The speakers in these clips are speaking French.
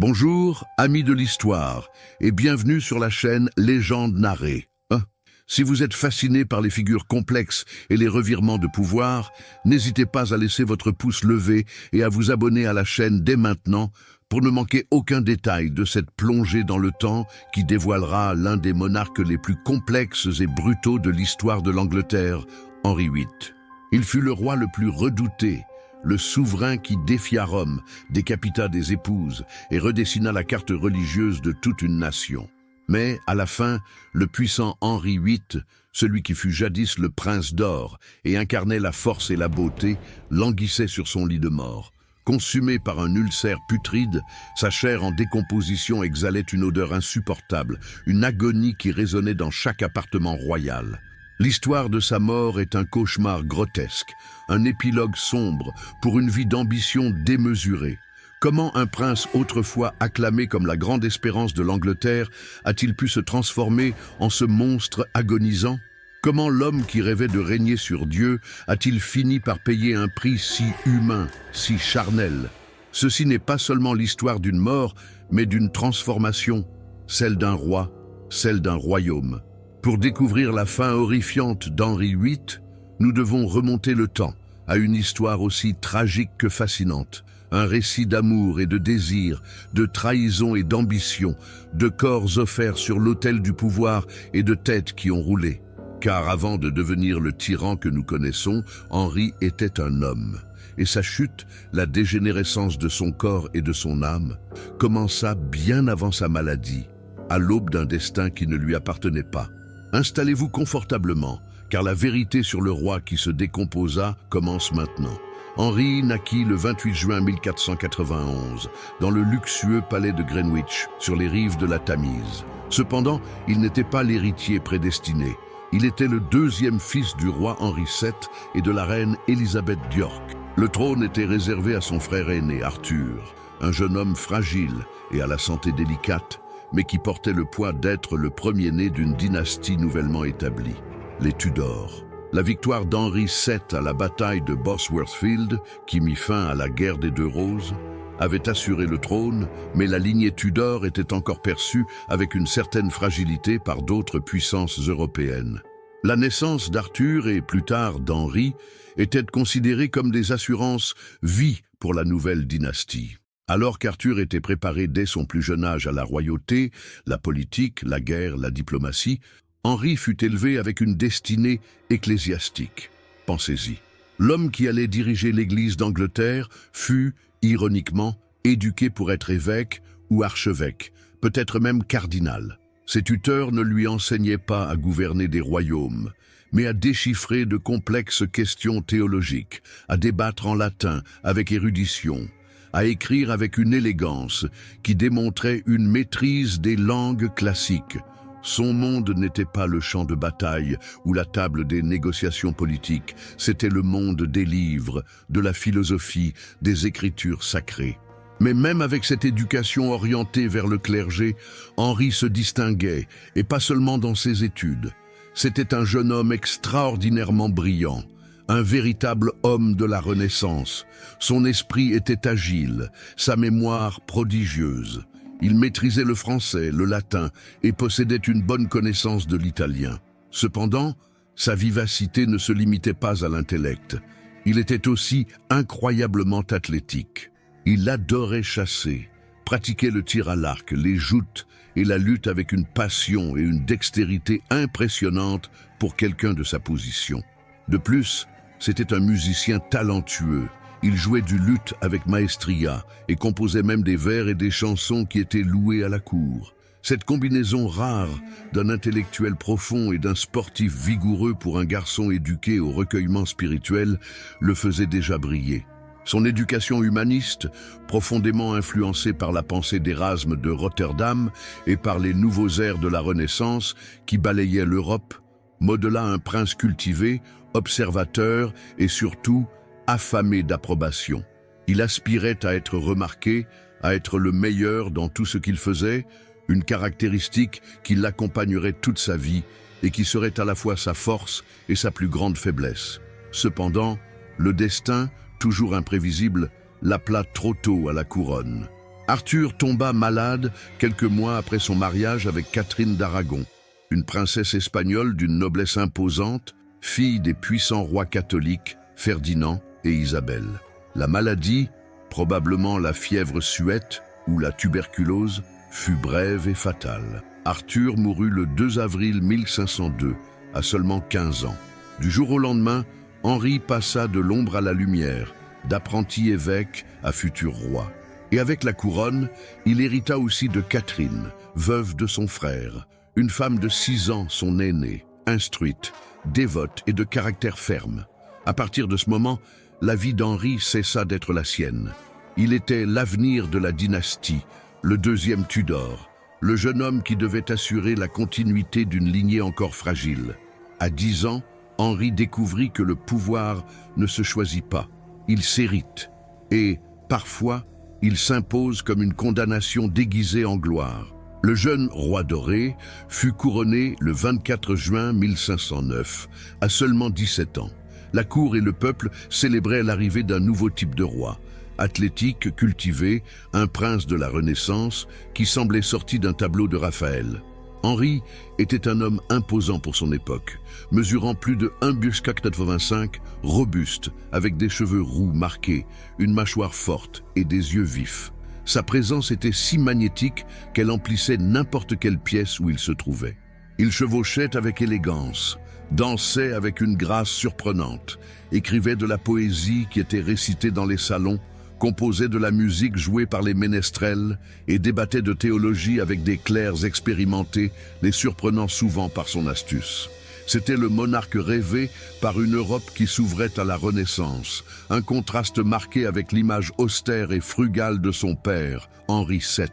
Bonjour, amis de l'histoire, et bienvenue sur la chaîne Légendes narrées. Si vous êtes fasciné par les figures complexes et les revirements de pouvoir, n'hésitez pas à laisser votre pouce levé et à vous abonner à la chaîne dès maintenant pour ne manquer aucun détail de cette plongée dans le temps qui dévoilera l'un des monarques les plus complexes et brutaux de l'histoire de l'Angleterre, Henri VIII. Il fut le roi le plus redouté, le souverain qui défia Rome, décapita des épouses et redessina la carte religieuse de toute une nation. Mais, à la fin, le puissant Henri VIII, celui qui fut jadis le prince d'or et incarnait la force et la beauté, languissait sur son lit de mort. Consumé par un ulcère putride, sa chair en décomposition exhalait une odeur insupportable, une agonie qui résonnait dans chaque appartement royal. L'histoire de sa mort est un cauchemar grotesque, un épilogue sombre pour une vie d'ambition démesurée. Comment un prince autrefois acclamé comme la grande espérance de l'Angleterre a-t-il pu se transformer en ce monstre agonisant? Comment l'homme qui rêvait de régner sur Dieu a-t-il fini par payer un prix si humain, si charnel? Ceci n'est pas seulement l'histoire d'une mort, mais d'une transformation, celle d'un roi, celle d'un royaume. Pour découvrir la fin horrifiante d'Henri VIII, nous devons remonter le temps à une histoire aussi tragique que fascinante. Un récit d'amour et de désir, de trahison et d'ambition, de corps offerts sur l'autel du pouvoir et de têtes qui ont roulé. Car avant de devenir le tyran que nous connaissons, Henri était un homme. Et sa chute, la dégénérescence de son corps et de son âme, commença bien avant sa maladie, à l'aube d'un destin qui ne lui appartenait pas. Installez-vous confortablement, car la vérité sur le roi qui se décomposa commence maintenant. Henri naquit le 28 juin 1491, dans le luxueux palais de Greenwich, sur les rives de la Tamise. Cependant, il n'était pas l'héritier prédestiné. Il était le deuxième fils du roi Henri VII et de la reine Élisabeth d'York. Le trône était réservé à son frère aîné, Arthur, un jeune homme fragile et à la santé délicate, mais qui portait le poids d'être le premier-né d'une dynastie nouvellement établie, les Tudors. La victoire d'Henri VII à la bataille de Bosworth Field, qui mit fin à la guerre des Deux Roses, avait assuré le trône, mais la lignée Tudor était encore perçue avec une certaine fragilité par d'autres puissances européennes. La naissance d'Arthur et plus tard d'Henri était considérée comme des assurances vie pour la nouvelle dynastie. Alors qu'Arthur était préparé dès son plus jeune âge à la royauté, la politique, la guerre, la diplomatie, Henri fut élevé avec une destinée ecclésiastique. Pensez-y. L'homme qui allait diriger l'Église d'Angleterre fut, ironiquement, éduqué pour être évêque ou archevêque, peut-être même cardinal. Ses tuteurs ne lui enseignaient pas à gouverner des royaumes, mais à déchiffrer de complexes questions théologiques, à débattre en latin avec érudition, à écrire avec une élégance qui démontrait une maîtrise des langues classiques. Son monde n'était pas le champ de bataille ou la table des négociations politiques, c'était le monde des livres, de la philosophie, des écritures sacrées. Mais même avec cette éducation orientée vers le clergé, Henri se distinguait, et pas seulement dans ses études. C'était un jeune homme extraordinairement brillant, un véritable homme de la Renaissance. Son esprit était agile, sa mémoire prodigieuse. Il maîtrisait le français, le latin et possédait une bonne connaissance de l'italien. Cependant, sa vivacité ne se limitait pas à l'intellect. Il était aussi incroyablement athlétique. Il adorait chasser, pratiquait le tir à l'arc, les joutes et la lutte avec une passion et une dextérité impressionnantes pour quelqu'un de sa position. De plus, c'était un musicien talentueux. Il jouait du luth avec maestria et composait même des vers et des chansons qui étaient loués à la cour. Cette combinaison rare d'un intellectuel profond et d'un sportif vigoureux pour un garçon éduqué au recueillement spirituel le faisait déjà briller. Son éducation humaniste, profondément influencée par la pensée d'Érasme de Rotterdam et par les nouveaux airs de la Renaissance qui balayaient l'Europe, modela un prince cultivé, observateur et surtout affamé d'approbation. Il aspirait à être remarqué, à être le meilleur dans tout ce qu'il faisait, une caractéristique qui l'accompagnerait toute sa vie et qui serait à la fois sa force et sa plus grande faiblesse. Cependant, le destin, toujours imprévisible, l'appela trop tôt à la couronne. Arthur tomba malade quelques mois après son mariage avec Catherine d'Aragon, une princesse espagnole d'une noblesse imposante, fille des puissants rois catholiques Ferdinand et Isabelle. La maladie, probablement la fièvre suette ou la tuberculose, fut brève et fatale. Arthur mourut le 2 avril 1502, à seulement 15 ans. Du jour au lendemain, Henri passa de l'ombre à la lumière, d'apprenti évêque à futur roi. Et avec la couronne, il hérita aussi de Catherine, veuve de son frère, une femme de 6 ans, son aînée, instruite, dévote et de caractère ferme. À partir de ce moment, la vie d'Henri cessa d'être la sienne. Il était l'avenir de la dynastie, le deuxième Tudor, le jeune homme qui devait assurer la continuité d'une lignée encore fragile. À 10 ans, Henri découvrit que le pouvoir ne se choisit pas, il s'hérite, et, parfois, il s'impose comme une condamnation déguisée en gloire. Le jeune roi doré fut couronné le 24 juin 1509, à seulement 17 ans. La cour et le peuple célébraient l'arrivée d'un nouveau type de roi, athlétique, cultivé, un prince de la Renaissance qui semblait sorti d'un tableau de Raphaël. Henri était un homme imposant pour son époque, mesurant plus de 1,85 m, robuste, avec des cheveux roux marqués, une mâchoire forte et des yeux vifs. Sa présence était si magnétique qu'elle emplissait n'importe quelle pièce où il se trouvait. Il chevauchait avec élégance, dansait avec une grâce surprenante, écrivait de la poésie qui était récitée dans les salons, composait de la musique jouée par les ménestrels et débattait de théologie avec des clercs expérimentés, les surprenant souvent par son astuce. C'était le monarque rêvé par une Europe qui s'ouvrait à la Renaissance, un contraste marqué avec l'image austère et frugale de son père, Henri VII.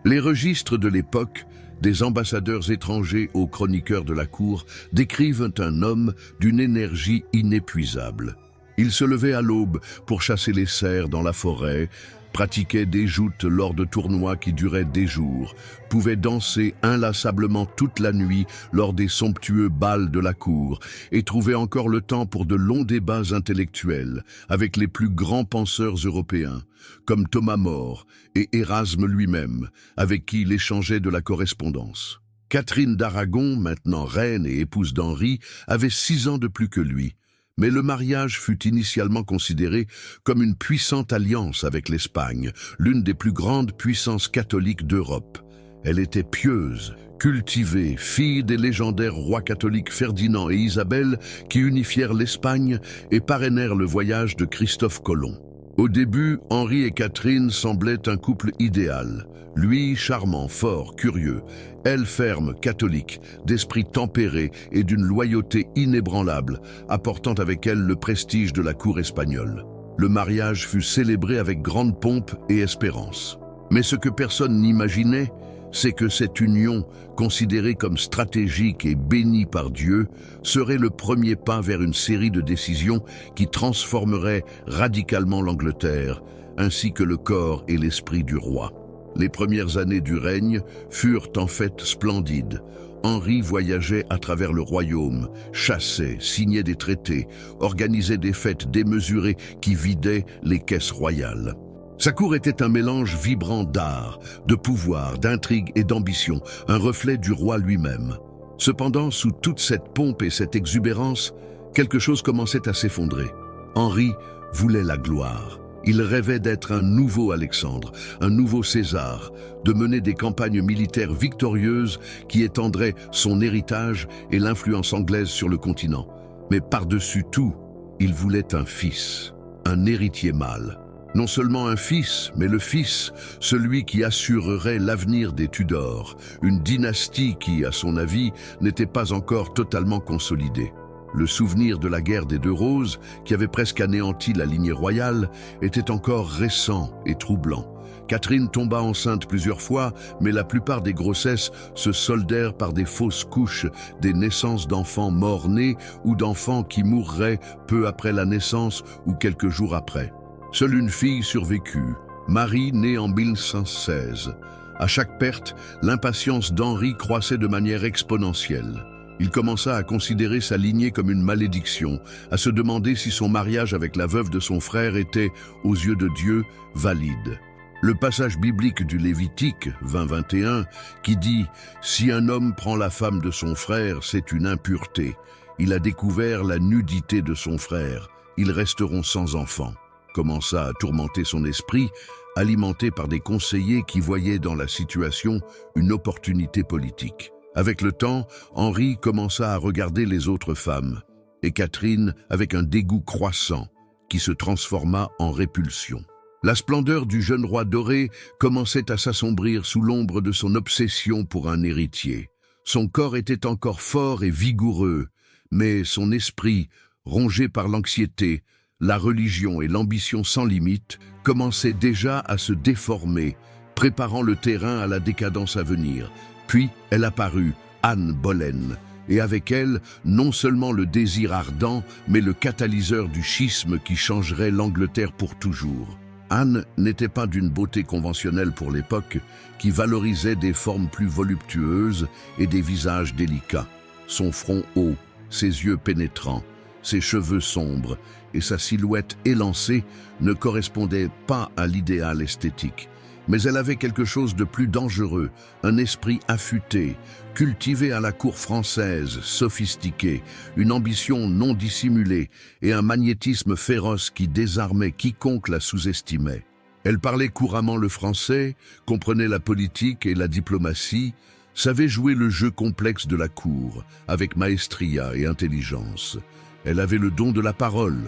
Les registres de l'époque, des ambassadeurs étrangers aux chroniqueurs de la cour, décrivent un homme d'une énergie inépuisable. Il se levait à l'aube pour chasser les cerfs dans la forêt, pratiquait des joutes lors de tournois qui duraient des jours, pouvait danser inlassablement toute la nuit lors des somptueux bals de la cour et trouvait encore le temps pour de longs débats intellectuels avec les plus grands penseurs européens, comme Thomas More et Érasme lui-même, avec qui il échangeait de la correspondance. Catherine d'Aragon, maintenant reine et épouse d'Henri, avait 6 ans de plus que lui. Mais le mariage fut initialement considéré comme une puissante alliance avec l'Espagne, l'une des plus grandes puissances catholiques d'Europe. Elle était pieuse, cultivée, fille des légendaires rois catholiques Ferdinand et Isabelle qui unifièrent l'Espagne et parrainèrent le voyage de Christophe Colomb. Au début, Henri et Catherine semblaient un couple idéal. Lui, charmant, fort, curieux. Elle, ferme, catholique, d'esprit tempéré et d'une loyauté inébranlable, apportant avec elle le prestige de la cour espagnole. Le mariage fut célébré avec grande pompe et espérance. Mais ce que personne n'imaginait, c'est que cette union, considérée comme stratégique et bénie par Dieu, serait le premier pas vers une série de décisions qui transformeraient radicalement l'Angleterre, ainsi que le corps et l'esprit du roi. Les premières années du règne furent en fait splendides. Henri voyageait à travers le royaume, chassait, signait des traités, organisait des fêtes démesurées qui vidaient les caisses royales. Sa cour était un mélange vibrant d'art, de pouvoir, d'intrigue et d'ambition, un reflet du roi lui-même. Cependant, sous toute cette pompe et cette exubérance, quelque chose commençait à s'effondrer. Henri voulait la gloire. Il rêvait d'être un nouveau Alexandre, un nouveau César, de mener des campagnes militaires victorieuses qui étendraient son héritage et l'influence anglaise sur le continent. Mais par-dessus tout, il voulait un fils, un héritier mâle. Non seulement un fils, mais le fils, celui qui assurerait l'avenir des Tudors, une dynastie qui, à son avis, n'était pas encore totalement consolidée. Le souvenir de la guerre des Deux Roses, qui avait presque anéanti la lignée royale, était encore récent et troublant. Catherine tomba enceinte plusieurs fois, mais la plupart des grossesses se soldèrent par des fausses couches, des naissances d'enfants morts-nés ou d'enfants qui mourraient peu après la naissance ou quelques jours après. Seule une fille survécut, Marie, née en 1516. À chaque perte, l'impatience d'Henri croissait de manière exponentielle. Il commença à considérer sa lignée comme une malédiction, à se demander si son mariage avec la veuve de son frère était, aux yeux de Dieu, valide. Le passage biblique du Lévitique 20-21 qui dit « Si un homme prend la femme de son frère, c'est une impureté. Il a découvert la nudité de son frère. Ils resteront sans enfant. » commença à tourmenter son esprit, alimenté par des conseillers qui voyaient dans la situation une opportunité politique. Avec le temps, Henri commença à regarder les autres femmes, et Catherine avec un dégoût croissant qui se transforma en répulsion. La splendeur du jeune roi doré commençait à s'assombrir sous l'ombre de son obsession pour un héritier. Son corps était encore fort et vigoureux, mais son esprit, rongé par l'anxiété, la religion et l'ambition sans limite, commençait déjà à se déformer, préparant le terrain à la décadence à venir. Puis elle apparut, Anne Boleyn, et avec elle, non seulement le désir ardent, mais le catalyseur du schisme qui changerait l'Angleterre pour toujours. Anne n'était pas d'une beauté conventionnelle pour l'époque, qui valorisait des formes plus voluptueuses et des visages délicats. Son front haut, ses yeux pénétrants, ses cheveux sombres et sa silhouette élancée ne correspondaient pas à l'idéal esthétique. Mais elle avait quelque chose de plus dangereux, un esprit affûté, cultivé à la cour française, sophistiqué, une ambition non dissimulée et un magnétisme féroce qui désarmait quiconque la sous-estimait. Elle parlait couramment le français, comprenait la politique et la diplomatie, savait jouer le jeu complexe de la cour, avec maestria et intelligence. Elle avait le don de la parole,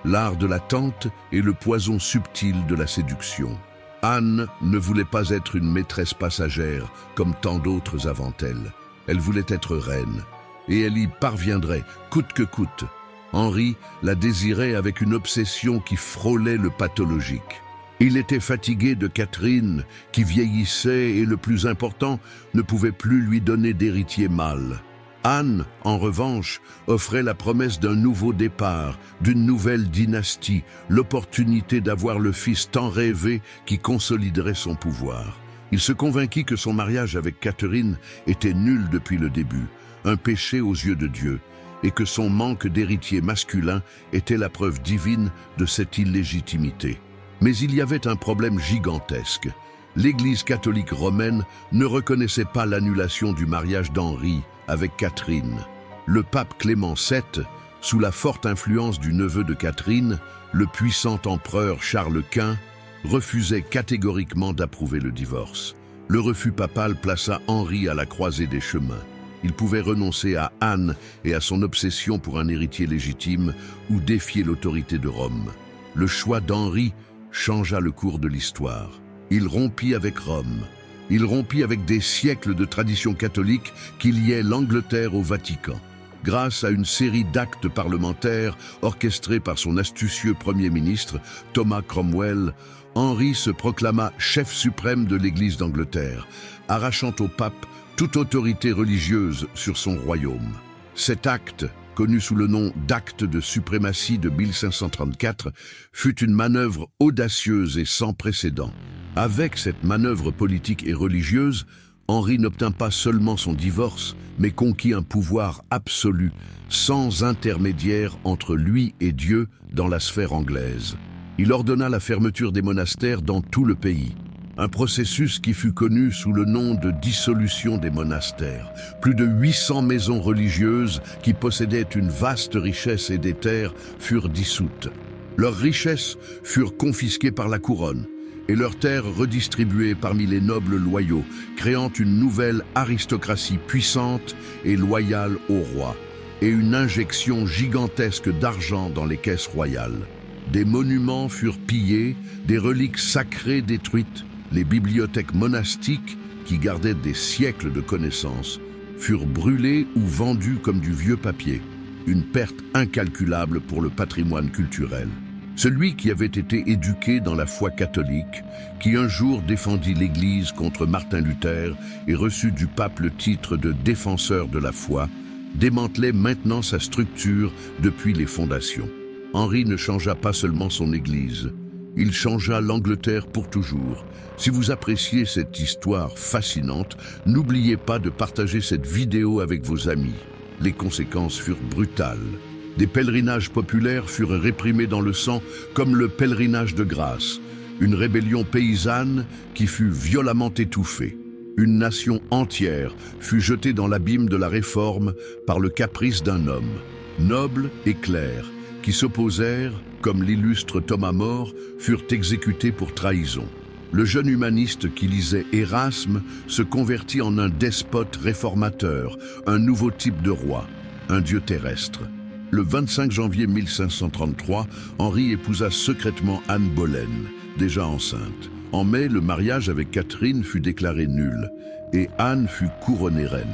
l'art de l'attente et le poison subtil de la séduction. Anne ne voulait pas être une maîtresse passagère comme tant d'autres avant elle. Elle voulait être reine, et elle y parviendrait, coûte que coûte. Henri la désirait avec une obsession qui frôlait le pathologique. Il était fatigué de Catherine, qui vieillissait et, le plus important, ne pouvait plus lui donner d'héritier mâle. Anne, en revanche, offrait la promesse d'un nouveau départ, d'une nouvelle dynastie, l'opportunité d'avoir le fils tant rêvé qui consoliderait son pouvoir. Il se convainquit que son mariage avec Catherine était nul depuis le début, un péché aux yeux de Dieu, et que son manque d'héritier masculin était la preuve divine de cette illégitimité. Mais il y avait un problème gigantesque. L'Église catholique romaine ne reconnaissait pas l'annulation du mariage d'Henri avec Catherine. Le pape Clément VII, sous la forte influence du neveu de Catherine, le puissant empereur Charles Quint, refusait catégoriquement d'approuver le divorce. Le refus papal plaça Henri à la croisée des chemins. Il pouvait renoncer à Anne et à son obsession pour un héritier légitime ou défier l'autorité de Rome. Le choix d'Henri changea le cours de l'histoire. Il rompit avec Rome. Il rompit avec des siècles de tradition catholique qui liaient l'Angleterre au Vatican. Grâce à une série d'actes parlementaires orchestrés par son astucieux Premier ministre, Thomas Cromwell, Henri se proclama chef suprême de l'Église d'Angleterre, arrachant au pape toute autorité religieuse sur son royaume. Cet acte, connu sous le nom d'acte de suprématie de 1534, fut une manœuvre audacieuse et sans précédent. Avec cette manœuvre politique et religieuse, Henri n'obtint pas seulement son divorce, mais conquit un pouvoir absolu, sans intermédiaire entre lui et Dieu dans la sphère anglaise. Il ordonna la fermeture des monastères dans tout le pays. Un processus qui fut connu sous le nom de dissolution des monastères. Plus de 800 maisons religieuses qui possédaient une vaste richesse et des terres furent dissoutes. Leurs richesses furent confisquées par la couronne et leurs terres redistribuées parmi les nobles loyaux, créant une nouvelle aristocratie puissante et loyale au roi, et une injection gigantesque d'argent dans les caisses royales. Des monuments furent pillés, des reliques sacrées détruites, les bibliothèques monastiques, qui gardaient des siècles de connaissances, furent brûlées ou vendues comme du vieux papier, une perte incalculable pour le patrimoine culturel. Celui qui avait été éduqué dans la foi catholique, qui un jour défendit l'Église contre Martin Luther et reçut du pape le titre de défenseur de la foi, démantelait maintenant sa structure depuis les fondations. Henri ne changea pas seulement son Église, il changea l'Angleterre pour toujours. Si vous appréciez cette histoire fascinante, n'oubliez pas de partager cette vidéo avec vos amis. Les conséquences furent brutales. Des pèlerinages populaires furent réprimés dans le sang, comme le pèlerinage de grâce. une rébellion paysanne qui fut violemment étouffée. Une nation entière fut jetée dans l'abîme de la réforme par le caprice d'un homme, noble et clerc, qui s'opposèrent, comme l'illustre Thomas More, furent exécutés pour trahison. Le jeune humaniste qui lisait Érasme se convertit en un despote réformateur, un nouveau type de roi, un dieu terrestre. Le 25 janvier 1533, Henri épousa secrètement Anne Boleyn, déjà enceinte. En mai, le mariage avec Catherine fut déclaré nul, et Anne fut couronnée reine.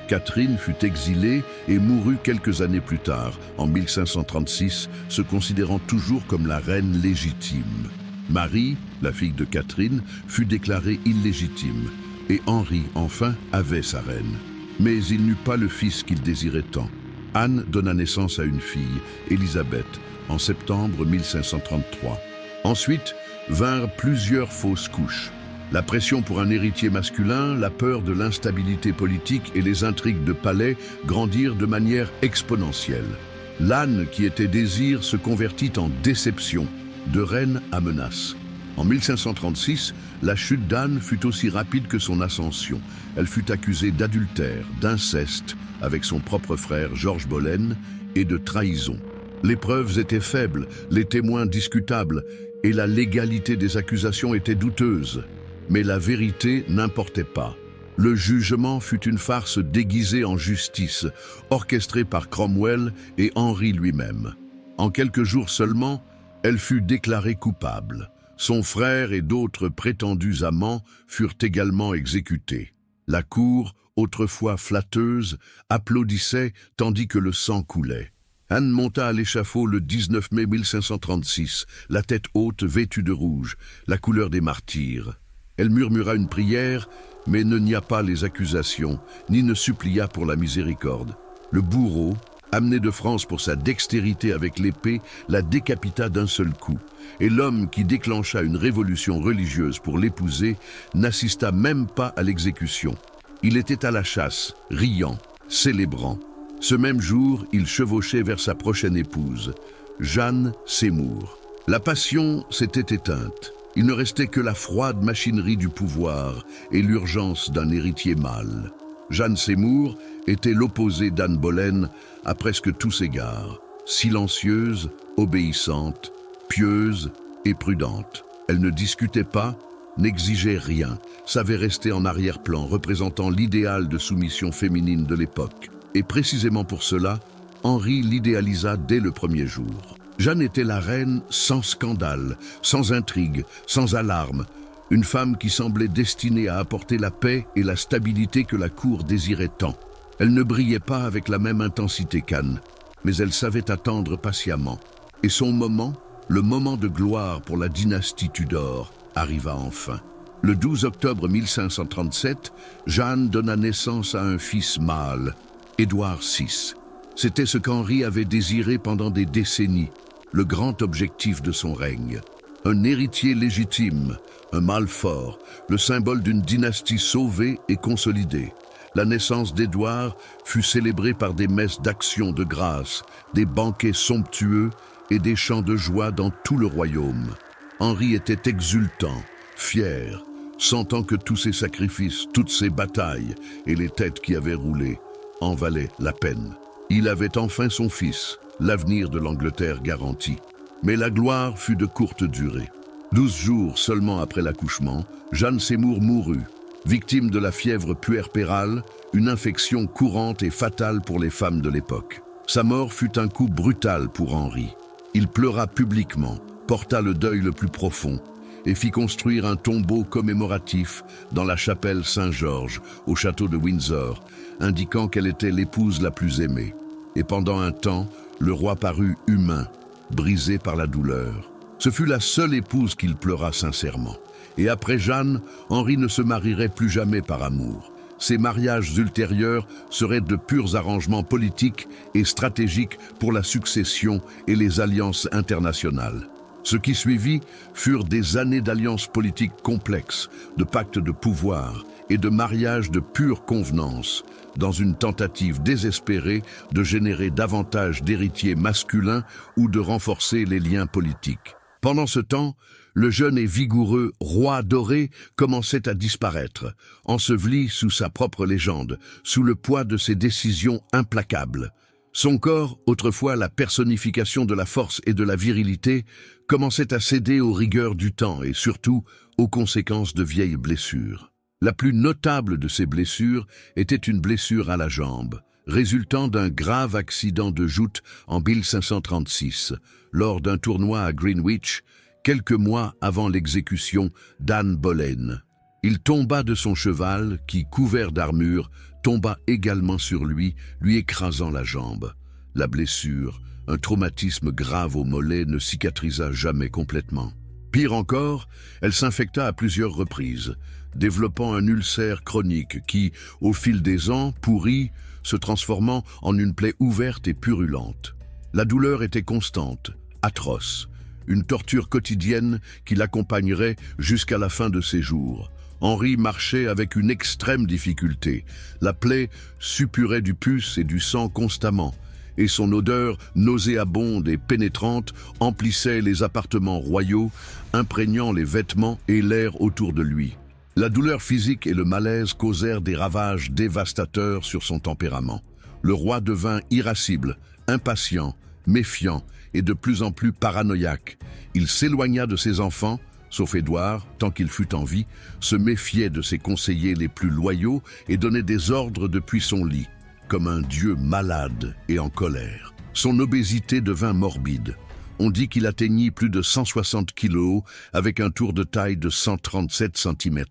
Catherine fut exilée et mourut quelques années plus tard, en 1536, se considérant toujours comme la reine légitime. Marie, la fille de Catherine, fut déclarée illégitime, et Henri, enfin, avait sa reine. Mais il n'eut pas le fils qu'il désirait tant. Anne donna naissance à une fille, Élisabeth, en septembre 1533. Ensuite vinrent plusieurs fausses couches. La pression pour un héritier masculin, la peur de l'instabilité politique et les intrigues de palais grandirent de manière exponentielle. L'âne qui était désir se convertit en déception, de reine à menace. En 1536, la chute d'Anne fut aussi rapide que son ascension. Elle fut accusée d'adultère, d'inceste avec son propre frère Georges Boleyn et de trahison. Les preuves étaient faibles, les témoins discutables et la légalité des accusations était douteuse. Mais la vérité n'importait pas. Le jugement fut une farce déguisée en justice, orchestrée par Cromwell et Henri lui-même. En quelques jours seulement, elle fut déclarée coupable. Son frère et d'autres prétendus amants furent également exécutés. La cour, autrefois flatteuse, applaudissait tandis que le sang coulait. Anne monta à l'échafaud le 19 mai 1536, la tête haute vêtue de rouge, la couleur des martyrs. Elle murmura une prière, mais ne nia pas les accusations, ni ne supplia pour la miséricorde. Le bourreau, amené de France pour sa dextérité avec l'épée, la décapita d'un seul coup. Et l'homme qui déclencha une révolution religieuse pour l'épouser n'assista même pas à l'exécution. Il était à la chasse, riant, célébrant. Ce même jour, il chevauchait vers sa prochaine épouse, Jeanne Seymour. La passion s'était éteinte. Il ne restait que la froide machinerie du pouvoir et l'urgence d'un héritier mâle. Jeanne Seymour était l'opposé d'Anne Boleyn à presque tous égards. Silencieuse, obéissante, pieuse et prudente. Elle ne discutait pas, n'exigeait rien, savait rester en arrière-plan, représentant l'idéal de soumission féminine de l'époque. Et précisément pour cela, Henri l'idéalisa dès le premier jour. Jeanne était la reine sans scandale, sans intrigue, sans alarme, une femme qui semblait destinée à apporter la paix et la stabilité que la cour désirait tant. Elle ne brillait pas avec la même intensité qu'Anne, mais elle savait attendre patiemment. Et son moment, le moment de gloire pour la dynastie Tudor, arriva enfin. Le 12 octobre 1537, Jeanne donna naissance à un fils mâle, Édouard VI. C'était ce qu'Henri avait désiré pendant des décennies, le grand objectif de son règne. Un héritier légitime, un mâle fort, le symbole d'une dynastie sauvée et consolidée. La naissance d'Édouard fut célébrée par des messes d'action de grâce, des banquets somptueux et des chants de joie dans tout le royaume. Henri était exultant, fier, sentant que tous ses sacrifices, toutes ses batailles et les têtes qui avaient roulé en valaient la peine. Il avait enfin son fils, l'avenir de l'Angleterre garanti. Mais la gloire fut de courte durée. 12 jours seulement après l'accouchement, Jeanne Seymour mourut, victime de la fièvre puerpérale, une infection courante et fatale pour les femmes de l'époque. Sa mort fut un coup brutal pour Henri. Il pleura publiquement, porta le deuil le plus profond et fit construire un tombeau commémoratif dans la chapelle Saint-Georges, au château de Windsor, indiquant qu'elle était l'épouse la plus aimée. Et pendant un temps, le roi parut humain, brisé par la douleur. Ce fut la seule épouse qu'il pleura sincèrement. Et après Jeanne, Henri ne se marierait plus jamais par amour. Ses mariages ultérieurs seraient de purs arrangements politiques et stratégiques pour la succession et les alliances internationales. Ce qui suivit furent des années d'alliances politiques complexes, de pactes de pouvoir et de mariages de pure convenance, dans une tentative désespérée de générer davantage d'héritiers masculins ou de renforcer les liens politiques. Pendant ce temps, Le jeune et vigoureux roi doré commençait à disparaître, enseveli sous sa propre légende, sous le poids de ses décisions implacables. Son corps, autrefois la personnification de la force et de la virilité, commençait à céder aux rigueurs du temps et surtout aux conséquences de vieilles blessures. La plus notable de ces blessures était une blessure à la jambe, résultant d'un grave accident de joute en 1536, lors d'un tournoi à Greenwich, quelques mois avant l'exécution d'Anne Boleyn. Il tomba de son cheval, qui, couvert d'armure, tomba également sur lui, lui écrasant la jambe. La blessure, un traumatisme grave au mollet, ne cicatrisa jamais complètement. Pire encore, elle s'infecta à plusieurs reprises, développant un ulcère chronique qui, au fil des ans, pourrit, se transformant en une plaie ouverte et purulente. La douleur était constante, atroce, une torture quotidienne qui l'accompagnerait jusqu'à la fin de ses jours. Henri marchait avec une extrême difficulté. La plaie suppurait du pus et du sang constamment, et son odeur nauséabonde et pénétrante emplissait les appartements royaux, imprégnant les vêtements et l'air autour de lui. La douleur physique et le malaise causèrent des ravages dévastateurs sur son tempérament. Le roi devint irascible, impatient, méfiant et de plus en plus paranoïaque. Il s'éloigna de ses enfants, sauf Édouard, tant qu'il fut en vie, se méfiait de ses conseillers les plus loyaux et donnait des ordres depuis son lit, comme un dieu malade et en colère. Son obésité devint morbide. On dit qu'il atteignit plus de 160 kilos avec un tour de taille de 137 cm.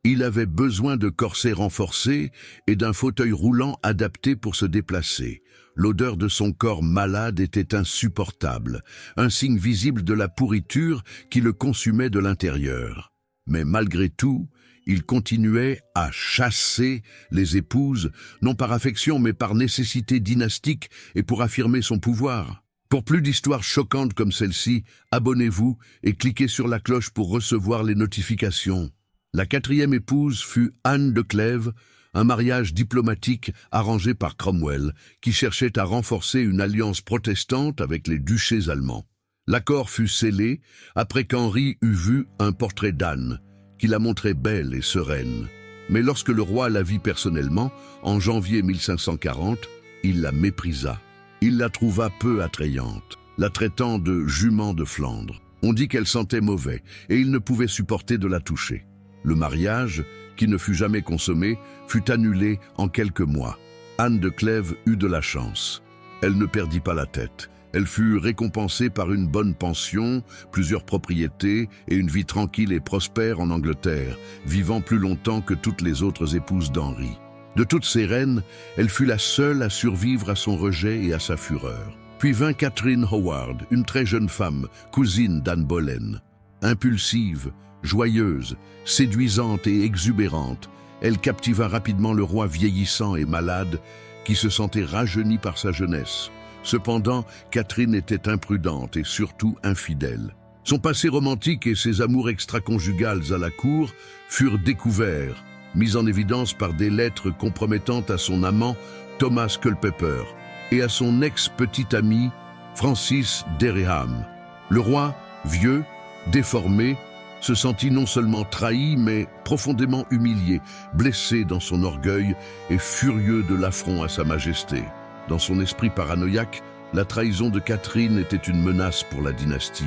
Il avait besoin de corsets renforcés et d'un fauteuil roulant adapté pour se déplacer. L'odeur de son corps malade était insupportable, un signe visible de la pourriture qui le consumait de l'intérieur. Mais malgré tout, il continuait à chasser les épouses, non par affection mais par nécessité dynastique et pour affirmer son pouvoir. Pour plus d'histoires choquantes comme celle-ci, abonnez-vous et cliquez sur la cloche pour recevoir les notifications. La quatrième épouse fut Anne de Clèves, un mariage diplomatique arrangé par Cromwell, qui cherchait à renforcer une alliance protestante avec les duchés allemands. L'accord fut scellé après qu'Henri eut vu un portrait d'Anne, qui la montrait belle et sereine. Mais lorsque le roi la vit personnellement, en janvier 1540, il la méprisa. Il la trouva peu attrayante, la traitant de jument de Flandre. On dit qu'elle sentait mauvais et il ne pouvait supporter de la toucher. Le mariage, qui ne fut jamais consommé, fut annulé en quelques mois. Anne de Clèves eut de la chance. Elle ne perdit pas la tête. Elle fut récompensée par une bonne pension, plusieurs propriétés et une vie tranquille et prospère en Angleterre, vivant plus longtemps que toutes les autres épouses d'Henri. De toutes ces reines, elle fut la seule à survivre à son rejet et à sa fureur. Puis vint Catherine Howard, une très jeune femme, cousine d'Anne Boleyn. Impulsive, joyeuse, séduisante et exubérante, elle captiva rapidement le roi vieillissant et malade, qui se sentait rajeuni par sa jeunesse. Cependant, Catherine était imprudente et surtout infidèle. Son passé romantique et ses amours extraconjugales à la cour furent découverts, mis en évidence par des lettres compromettantes à son amant Thomas Culpeper et à son ex-petit ami Francis Dereham. Le roi, vieux, déformé, se sentit non seulement trahi, mais profondément humilié, blessé dans son orgueil et furieux de l'affront à sa majesté. Dans son esprit paranoïaque, la trahison de Catherine était une menace pour la dynastie.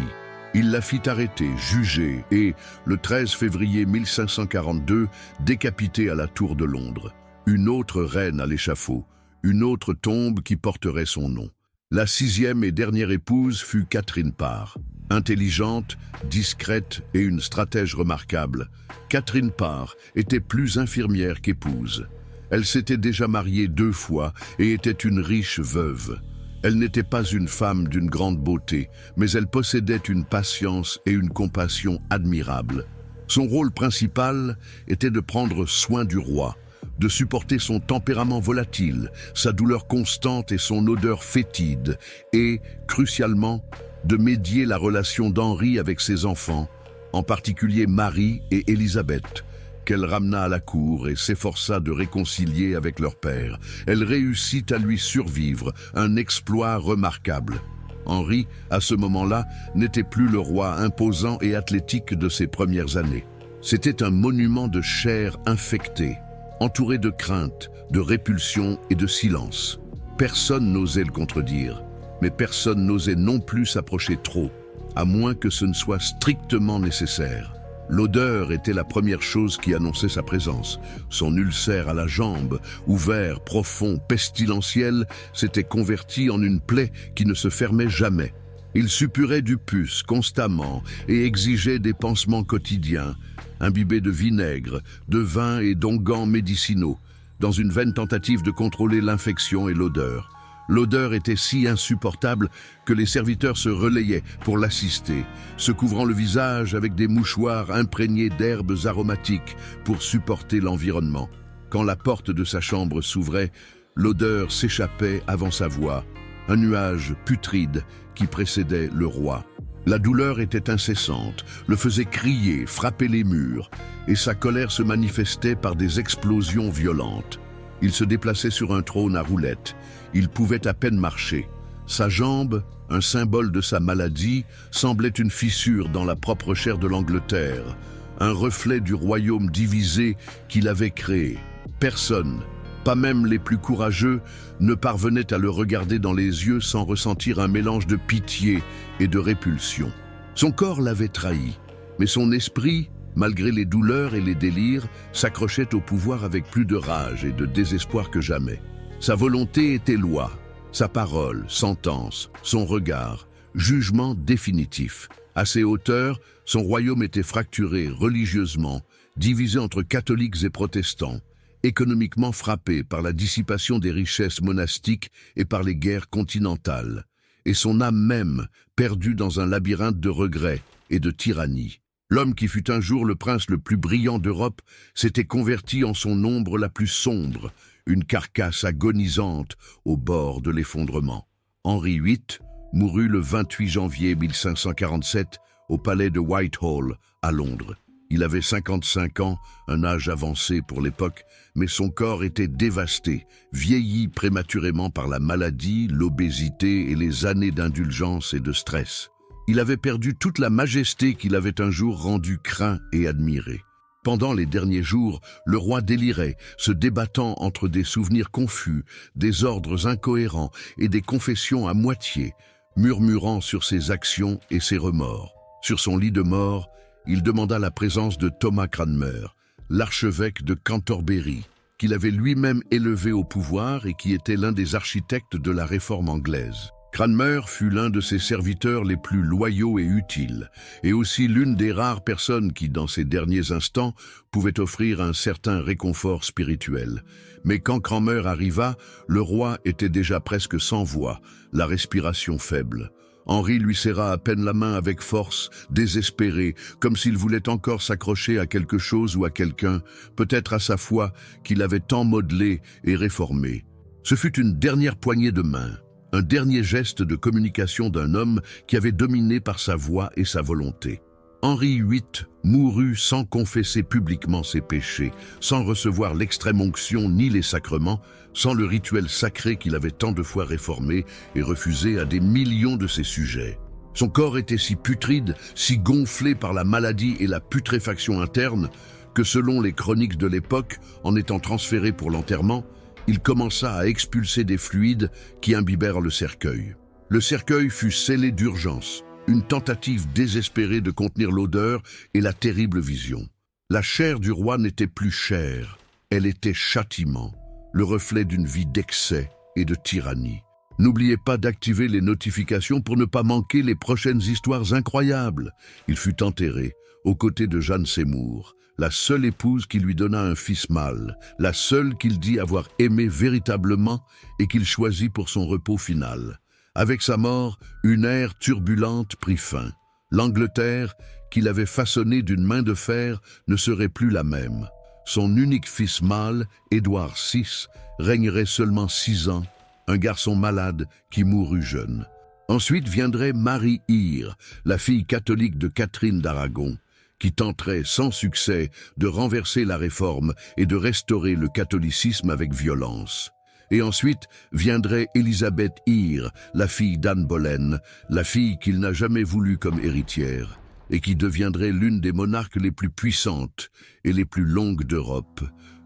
Il la fit arrêter, juger et, le 13 février 1542, décapiter à la Tour de Londres. Une autre reine à l'échafaud, une autre tombe qui porterait son nom. La sixième et dernière épouse fut Catherine Parr. Intelligente, discrète et une stratège remarquable, Catherine Parr était plus infirmière qu'épouse. Elle s'était déjà mariée 2 fois et était une riche veuve. Elle n'était pas une femme d'une grande beauté, mais elle possédait une patience et une compassion admirables. Son rôle principal était de prendre soin du roi, de supporter son tempérament volatile, sa douleur constante et son odeur fétide, et, crucialement, de médier la relation d'Henri avec ses enfants, en particulier Marie et Élisabeth, qu'elle ramena à la cour et s'efforça de réconcilier avec leur père. Elle réussit à lui survivre, un exploit remarquable. Henri, à ce moment-là, n'était plus le roi imposant et athlétique de ses premières années. C'était un monument de chair infectée, entouré de crainte, de répulsion et de silence. Personne n'osait le contredire, mais personne n'osait non plus s'approcher trop, à moins que ce ne soit strictement nécessaire. L'odeur était la première chose qui annonçait sa présence. Son ulcère à la jambe, ouvert, profond, pestilentiel, s'était converti en une plaie qui ne se fermait jamais. Il suppurait du pus constamment et exigeait des pansements quotidiens, imbibés de vinaigre, de vin et d'onguents médicinaux, dans une vaine tentative de contrôler l'infection et l'odeur. L'odeur était si insupportable que les serviteurs se relayaient pour l'assister, se couvrant le visage avec des mouchoirs imprégnés d'herbes aromatiques pour supporter l'environnement. Quand la porte de sa chambre s'ouvrait, l'odeur s'échappait avant sa voix, un nuage putride qui précédait le roi. La douleur était incessante, le faisait crier, frapper les murs, et sa colère se manifestait par des explosions violentes. Il se déplaçait sur un trône à roulettes. Il pouvait à peine marcher. Sa jambe, un symbole de sa maladie, semblait une fissure dans la propre chair de l'Angleterre, un reflet du royaume divisé qu'il avait créé. Personne, pas même les plus courageux, ne parvenait à le regarder dans les yeux sans ressentir un mélange de pitié et de répulsion. Son corps l'avait trahi, mais son esprit, malgré les douleurs et les délires, s'accrochait au pouvoir avec plus de rage et de désespoir que jamais. Sa volonté était loi, sa parole, sentence, son regard, jugement définitif. À ses hauteurs, son royaume était fracturé religieusement, divisé entre catholiques et protestants, économiquement frappé par la dissipation des richesses monastiques et par les guerres continentales, et son âme même perdue dans un labyrinthe de regrets et de tyrannie. L'homme qui fut un jour le prince le plus brillant d'Europe s'était converti en son ombre la plus sombre, une carcasse agonisante au bord de l'effondrement. Henri VIII mourut le 28 janvier 1547 au palais de Whitehall, à Londres. Il avait 55 ans, un âge avancé pour l'époque, mais son corps était dévasté, vieilli prématurément par la maladie, l'obésité et les années d'indulgence et de stress. Il avait perdu toute la majesté qu'il avait un jour rendue craint et admiré. Pendant les derniers jours, le roi délirait, se débattant entre des souvenirs confus, des ordres incohérents et des confessions à moitié, murmurant sur ses actions et ses remords. Sur son lit de mort, il demanda la présence de Thomas Cranmer, l'archevêque de Cantorbéry, qu'il avait lui-même élevé au pouvoir et qui était l'un des architectes de la réforme anglaise. Cranmer fut l'un de ses serviteurs les plus loyaux et utiles, et aussi l'une des rares personnes qui, dans ses derniers instants, pouvaient offrir un certain réconfort spirituel. Mais quand Cranmer arriva, le roi était déjà presque sans voix, la respiration faible. Henri lui serra à peine la main avec force, désespéré, comme s'il voulait encore s'accrocher à quelque chose ou à quelqu'un, peut-être à sa foi, qu'il avait tant modelée et réformée. Ce fut une dernière poignée de main. Un dernier geste de communication d'un homme qui avait dominé par sa voix et sa volonté. Henri VIII mourut sans confesser publiquement ses péchés, sans recevoir l'extrême-onction ni les sacrements, sans le rituel sacré qu'il avait tant de fois réformé et refusé à des millions de ses sujets. Son corps était si putride, si gonflé par la maladie et la putréfaction interne, que selon les chroniques de l'époque, en étant transféré pour l'enterrement, il commença à expulser des fluides qui imbibèrent le cercueil. Le cercueil fut scellé d'urgence, une tentative désespérée de contenir l'odeur et la terrible vision. La chair du roi n'était plus chair, elle était châtiment, le reflet d'une vie d'excès et de tyrannie. N'oubliez pas d'activer les notifications pour ne pas manquer les prochaines histoires incroyables. Il fut enterré aux côtés de Jeanne Seymour, la seule épouse qui lui donna un fils mâle, la seule qu'il dit avoir aimé véritablement et qu'il choisit pour son repos final. Avec sa mort, une ère turbulente prit fin. L'Angleterre, qu'il avait façonnée d'une main de fer, ne serait plus la même. Son unique fils mâle, Édouard VI, régnerait seulement 6 ans, un garçon malade qui mourut jeune. Ensuite viendrait Marie Hire, la fille catholique de Catherine d'Aragon, qui tenterait sans succès de renverser la réforme et de restaurer le catholicisme avec violence. Et ensuite viendrait Élisabeth I, la fille d'Anne Boleyn, la fille qu'il n'a jamais voulu comme héritière, et qui deviendrait l'une des monarques les plus puissantes et les plus longues d'Europe,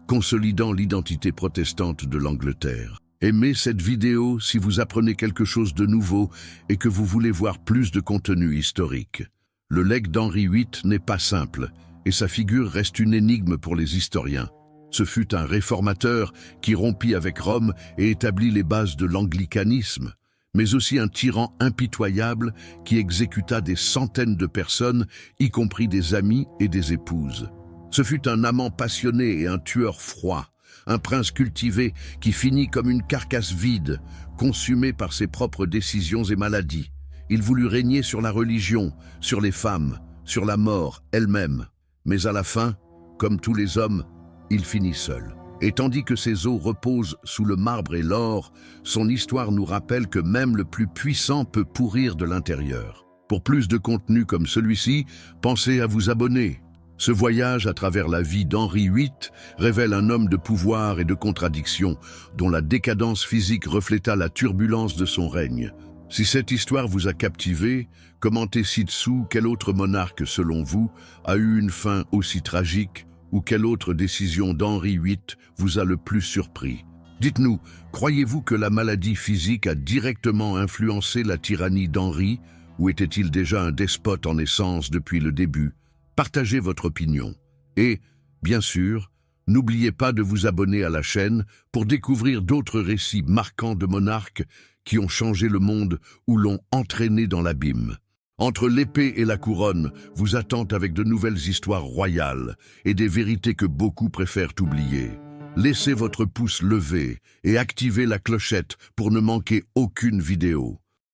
consolidant l'identité protestante de l'Angleterre. Aimez cette vidéo si vous apprenez quelque chose de nouveau et que vous voulez voir plus de contenu historique. Le legs d'Henri VIII n'est pas simple, et sa figure reste une énigme pour les historiens. Ce fut un réformateur qui rompit avec Rome et établit les bases de l'anglicanisme, mais aussi un tyran impitoyable qui exécuta des centaines de personnes, y compris des amis et des épouses. Ce fut un amant passionné et un tueur froid, un prince cultivé qui finit comme une carcasse vide, consumé par ses propres décisions et maladies. Il voulut régner sur la religion, sur les femmes, sur la mort elle-même. Mais à la fin, comme tous les hommes, il finit seul. Et tandis que ses os reposent sous le marbre et l'or, son histoire nous rappelle que même le plus puissant peut pourrir de l'intérieur. Pour plus de contenu comme celui-ci, pensez à vous abonner. Ce voyage à travers la vie d'Henri VIII révèle un homme de pouvoir et de contradiction, dont la décadence physique refléta la turbulence de son règne. Si cette histoire vous a captivé, commentez ci-dessous quel autre monarque, selon vous, a eu une fin aussi tragique, ou quelle autre décision d'Henri VIII vous a le plus surpris. Dites-nous, croyez-vous que la maladie physique a directement influencé la tyrannie d'Henri, ou était-il déjà un despote en essence depuis le début? Partagez votre opinion. Et, bien sûr, n'oubliez pas de vous abonner à la chaîne pour découvrir d'autres récits marquants de monarques qui ont changé le monde ou l'ont entraîné dans l'abîme. Entre l'épée et la couronne, vous attendent avec de nouvelles histoires royales et des vérités que beaucoup préfèrent oublier. Laissez votre pouce levé et activez la clochette pour ne manquer aucune vidéo.